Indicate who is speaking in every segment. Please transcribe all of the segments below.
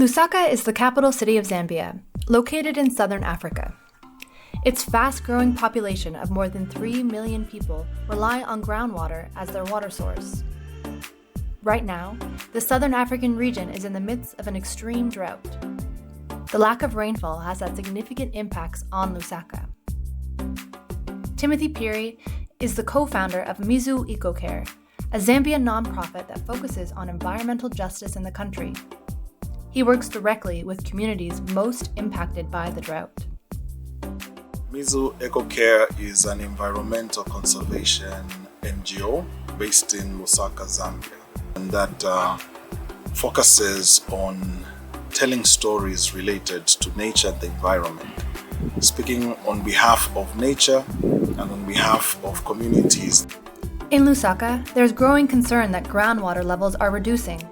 Speaker 1: Lusaka is the capital city of Zambia, located in southern Africa. Its fast-growing population of more than 3 million people rely on groundwater as their water source. Right now, the southern African region is in the midst of an extreme drought. The lack of rainfall has had significant impacts on Lusaka. Timothy Peary is the co-founder of Mizu EcoCare, a Zambian nonprofit that focuses on environmental justice in the country. He works directly with communities most impacted by the drought.
Speaker 2: Mizu EcoCare is an environmental conservation NGO based in Lusaka, Zambia, and that focuses on telling stories related to nature and the environment, speaking on behalf of nature and on behalf of communities.
Speaker 1: In Lusaka, there's growing concern that groundwater levels are reducing.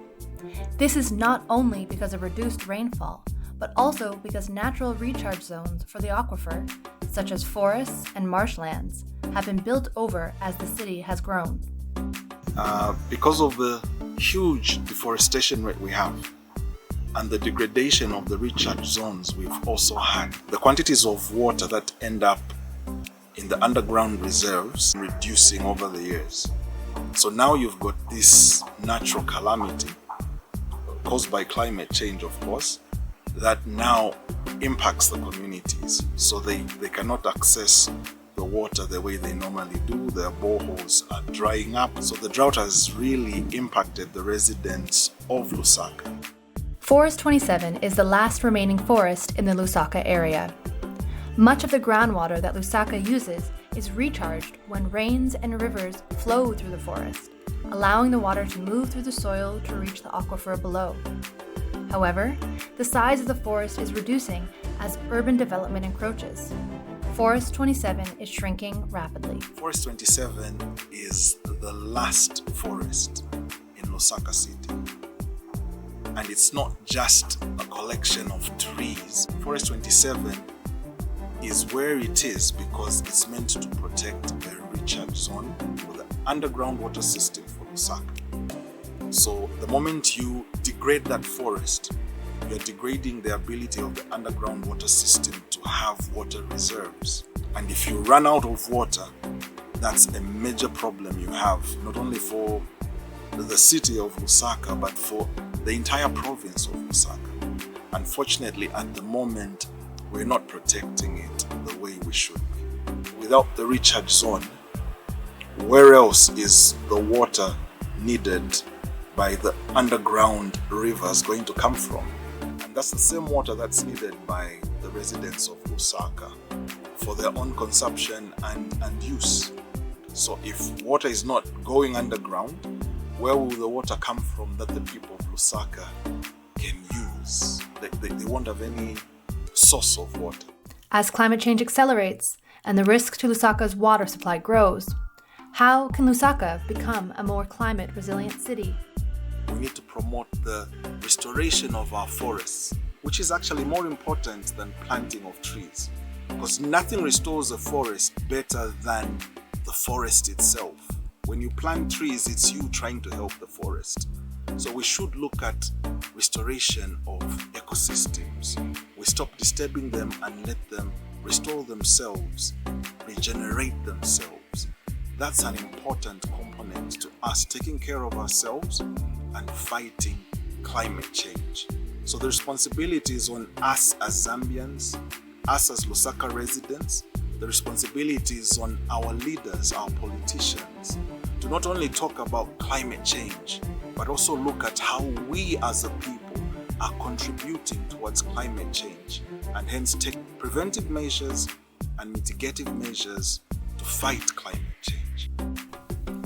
Speaker 1: This is not only because of reduced rainfall, but also because natural recharge zones for the aquifer, such as forests and marshlands, have been built over as the city has grown.
Speaker 2: Because of the huge deforestation rate we have and the degradation of the recharge zones we've also had, the quantities of water that end up in the underground reserves reducing over the years. So now you've got this natural calamity caused by climate change, of course, that now impacts the communities. So they cannot access the water the way they normally do. Their boreholes are drying up. So the drought has really impacted the residents of Lusaka.
Speaker 1: Forest 27 is the last remaining forest in the Lusaka area. Much of the groundwater that Lusaka uses is recharged when rains and rivers flow through the forest, allowing the water to move through the soil to reach the aquifer below. However, the size of the forest is reducing as urban development encroaches. Forest 27 is shrinking rapidly.
Speaker 2: Forest 27 is the last forest in Lusaka City. And it's not just a collection of trees. Forest 27 is where it is because it's meant to protect the recharge zone for the underground water system for Lusaka. So the moment you degrade that forest, you're degrading the ability of the underground water system to have water reserves. And if you run out of water, that's a major problem you have, not only for the city of Lusaka, but for the entire province of Lusaka. Unfortunately, at the moment, we're not protecting it the way we should be. Without the recharge zone, where else is the water needed by the underground rivers going to come from? And that's the same water that's needed by the residents of Lusaka for their own consumption and use. So if water is not going underground, where will the water come from that the people of Lusaka can use? They won't have any source of water.
Speaker 1: As climate change accelerates and the risk to Lusaka's water supply grows, how can Lusaka become a more climate-resilient city?
Speaker 2: We need to promote the restoration of our forests, which is actually more important than planting of trees, because nothing restores a forest better than the forest itself. When you plant trees, it's you trying to help the forest. So we should look at restoration of ecosystems. We stop disturbing them and let them restore themselves, regenerate themselves. That's an important component to us taking care of ourselves and fighting climate change. So the responsibility is on us as Zambians, us as Lusaka residents. The responsibility is on our leaders, our politicians, to not only talk about climate change, but also look at how we as a people are contributing towards climate change, and hence take preventive measures and mitigative measures to fight climate change.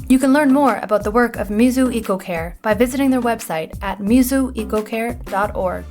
Speaker 1: You can learn more about the work of Mizu EcoCare by visiting their website at mizuecocare.org.